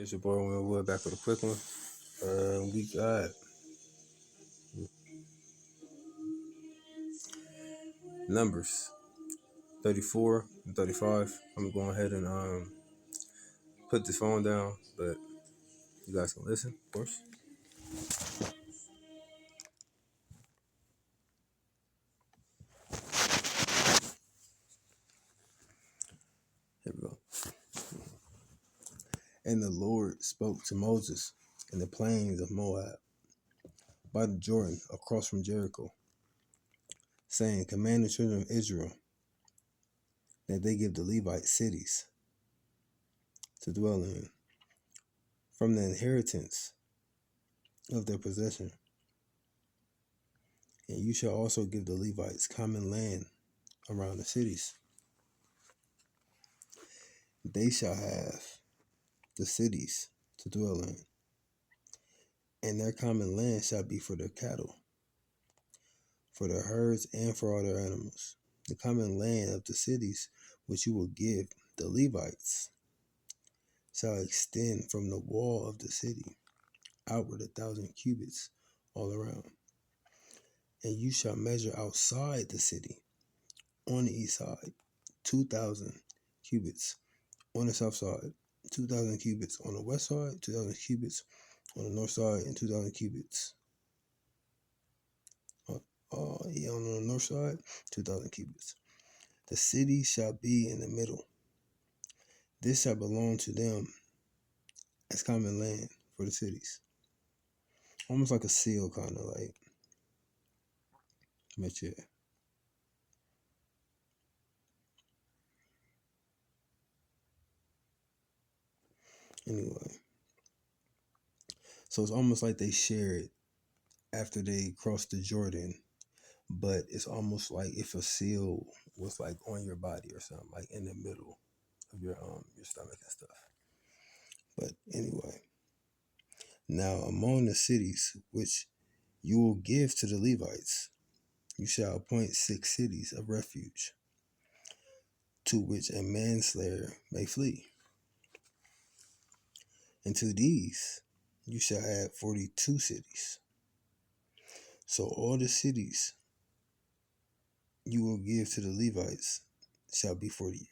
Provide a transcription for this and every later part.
It's your boy Winwood back with a quick one. We got numbers 34 and 35. I'm gonna go ahead and put this phone down, but you guys can listen, of course. Here we go. And the Lord spoke to Moses in the plains of Moab by the Jordan across from Jericho, saying, Command the children of Israel that they give the Levites cities to dwell in from the inheritance of their possession. And you shall also give the Levites common land around the cities. They shall have the cities to dwell in, and their common land shall be for their cattle, for their herds, and for all their animals. The common land of the cities which you will give the Levites shall extend from the wall of the city outward 1,000 cubits all around. And you shall measure outside the city on the east side 2,000 cubits, on the south side 2,000 cubits, on the west side 2,000 cubits, on the north side, and 2,000 cubits. On the north side, 2,000 cubits. The city shall be in the middle. This shall belong to them as common land for the cities. Almost like a seal, kind of like. But yeah. Anyway. So it's almost like they share it after they cross the Jordan. But it's almost like if a seal was like on your body or something, like in the middle of your stomach and stuff. But anyway. Now among the cities which you will give to the Levites, you shall appoint 6 cities of refuge, to which a manslayer may flee. And to these you shall add 42 cities. So all the cities you will give to the Levites shall be 48.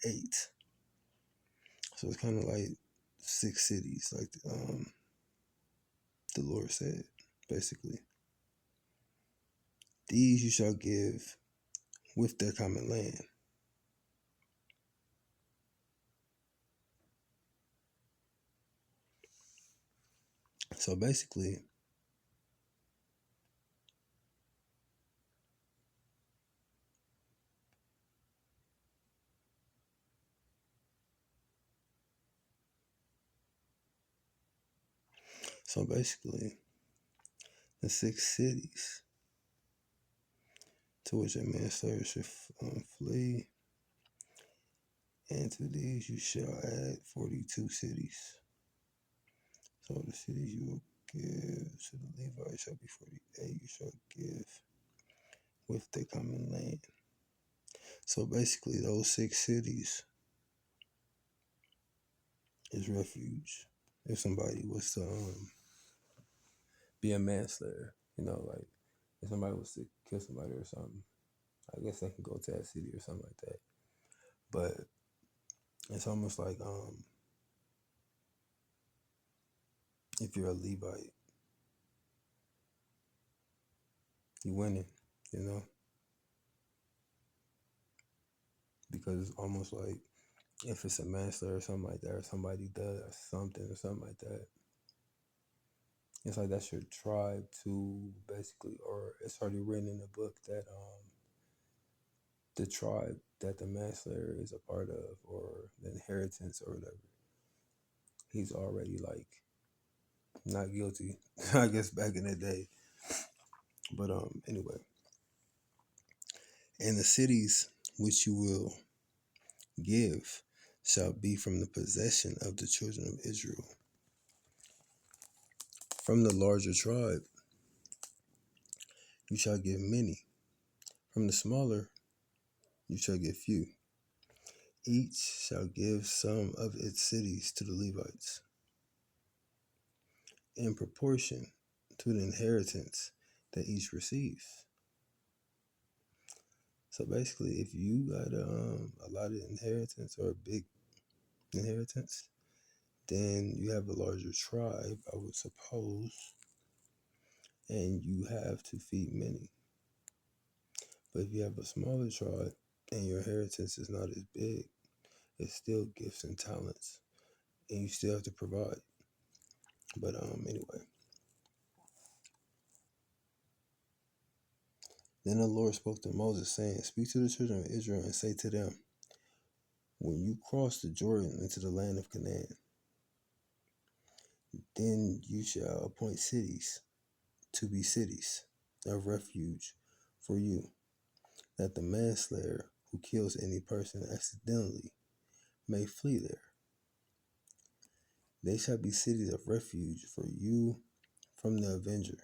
So it's kind of like 6 cities, like the Lord said, basically. These you shall give with their common land. So basically, the 6 cities to which a manslayer should flee, and to these you shall add 42 cities. So the cities you will give to the Levites shall be 48. You shall give with their common land. So basically, those 6 cities is refuge. If somebody was to be a manslayer, like if somebody was to kill somebody or something, I guess they can go to that city or something like that. But it's almost like if you're a Levite, you winning, because it's almost like if it's a manslayer or something like that, or somebody does something or something like that, it's like that's your tribe to basically, or it's already written in the book that the tribe that the manslayer is a part of, or the inheritance or whatever, he's already like not guilty. I guess back in the day. But anyway, and the cities which you will give shall be from the possession of the children of Israel. From the larger tribe you shall give many. From the smaller you shall give few. Each shall give some of its cities to the Levites. in proportion to the inheritance that each receives. So basically, if you got a lot of inheritance or a big inheritance, then you have a larger tribe, I would suppose, and you have to feed many. But if you have a smaller tribe and your inheritance is not as big, it's still gifts and talents, and you still have to provide. But anyway, then the Lord spoke to Moses, saying, "Speak to the children of Israel and say to them, when you cross the Jordan into the land of Canaan, then you shall appoint cities to be cities of refuge for you, that the manslayer who kills any person accidentally may flee there. They shall be cities of refuge for you from the avenger.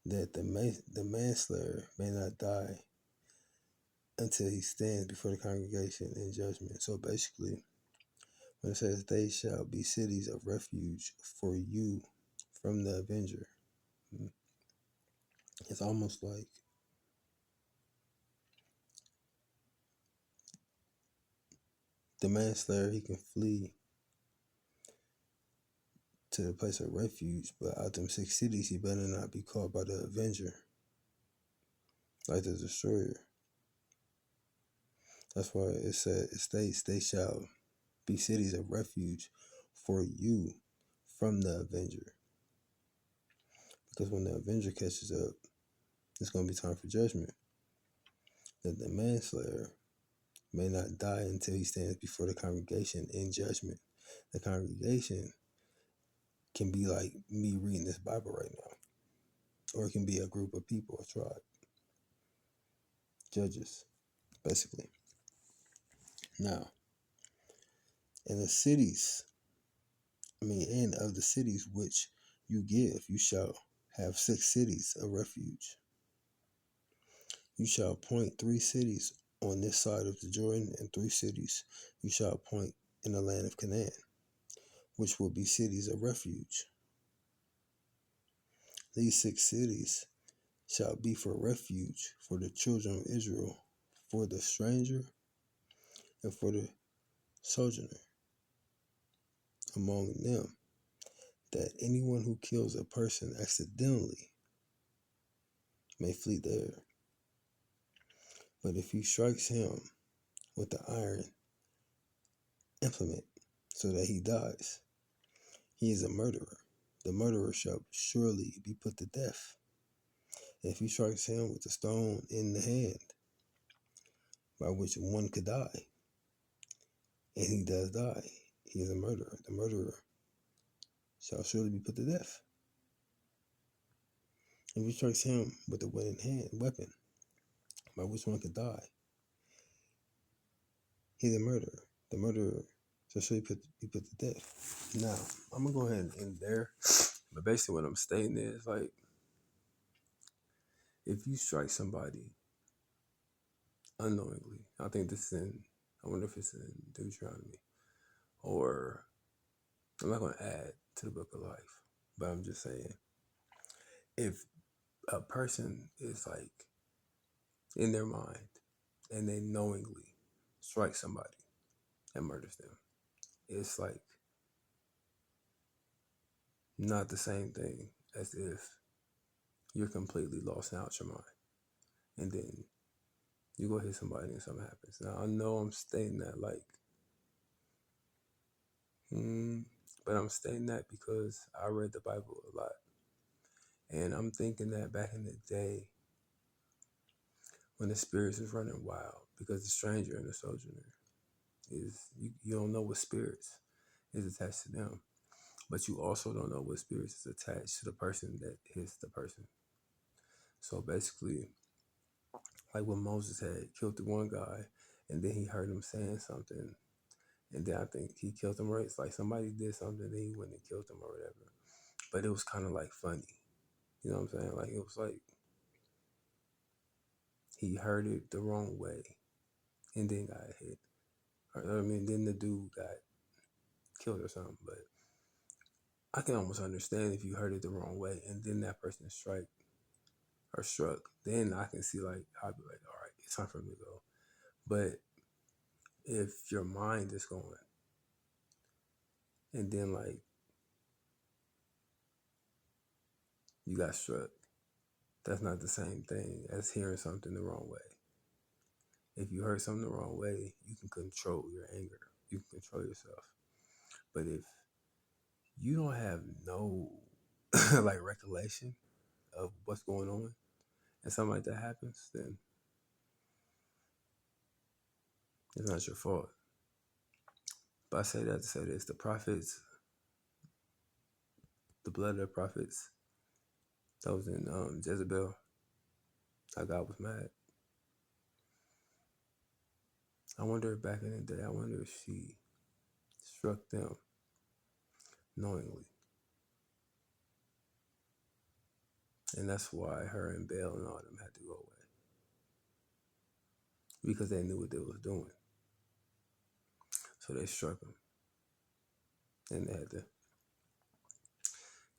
That the manslayer may not die until he stands before the congregation in judgment." So basically, when it says they shall be cities of refuge for you from the avenger, it's almost like the manslayer, he can flee to the place of refuge, but out them 6 cities, he better not be caught by the avenger, like the destroyer. That's why it states they shall be cities of refuge for you from the avenger. Because when the avenger catches up, it's going to be time for judgment. That the manslayer may not die until he stands before the congregation in judgment. The congregation can be like me reading this Bible right now, or it can be a group of people, a tribe, judges, basically. Now, in the cities, and of the cities which you give, you shall have 6 cities of refuge. You shall appoint 3 cities on this side of the Jordan, and 3 cities you shall appoint in the land of Canaan, which will be cities of refuge. These 6 cities shall be for refuge for the children of Israel, for the stranger and for the sojourner among them, that anyone who kills a person accidentally may flee there. But if he strikes him with the iron implement so that he dies, he is a murderer. The murderer shall surely be put to death. And if he strikes him with a stone in the hand, by which one could die, and he does die, he is a murderer. The murderer shall surely be put to death. If he strikes him with a weapon, by which one could die, he's a murderer. The murderer shall surely be put to death. Now, I'm going to go ahead and end there. But basically what I'm stating is, like, if you strike somebody unknowingly, I think I wonder if it's in Deuteronomy, or I'm not going to add to the book of life, but I'm just saying, if a person is like in their mind and they knowingly strike somebody and murders them, it's like not the same thing as if you're completely lost out your mind and then you go hit somebody and something happens. Now I know I'm stating that but I'm stating that because I read the Bible a lot, and I'm thinking that back in the day when the spirits was running wild, because the stranger and the sojourner is you don't know what spirits is attached to them, but you also don't know what spirits is attached to the person that hits the person. So basically, like when Moses had killed the one guy, and then he heard him saying something, and then I think he killed him, right? It's like somebody did something, then he went and killed him or whatever. But it was kind of like funny. You know what I'm saying? Like it was like he heard it the wrong way and then got hit. I mean, then the dude got killed or something. But I can almost understand if you heard it the wrong way, and then that person struck. Then I can see like I'd be like, all right, it's time for me to go. But if your mind is going, and then like you got struck, that's not the same thing as hearing something the wrong way. If you heard something the wrong way, you can control your anger. You can control yourself. But if you don't have no like recollection of what's going on and something like that happens, then it's not your fault. But I say that to say this: the prophets, the blood of the prophets that was in Jezebel, how God was mad. I wonder if back in the day, I wonder if she struck them knowingly. And that's why her and Baal and all them had to go away. Because they knew what they was doing. So they struck him. And they had to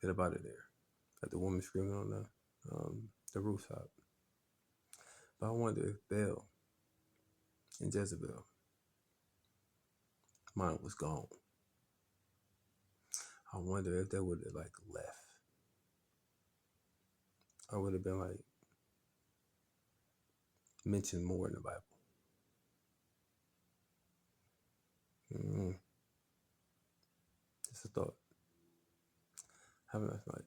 get up out of there. Got the woman screaming on the rooftop. But I wonder if Baal and Jezebel, mine was gone. I wonder if they would have like left. Or would have been like mentioned more in the Bible. Just a thought. Have a nice night.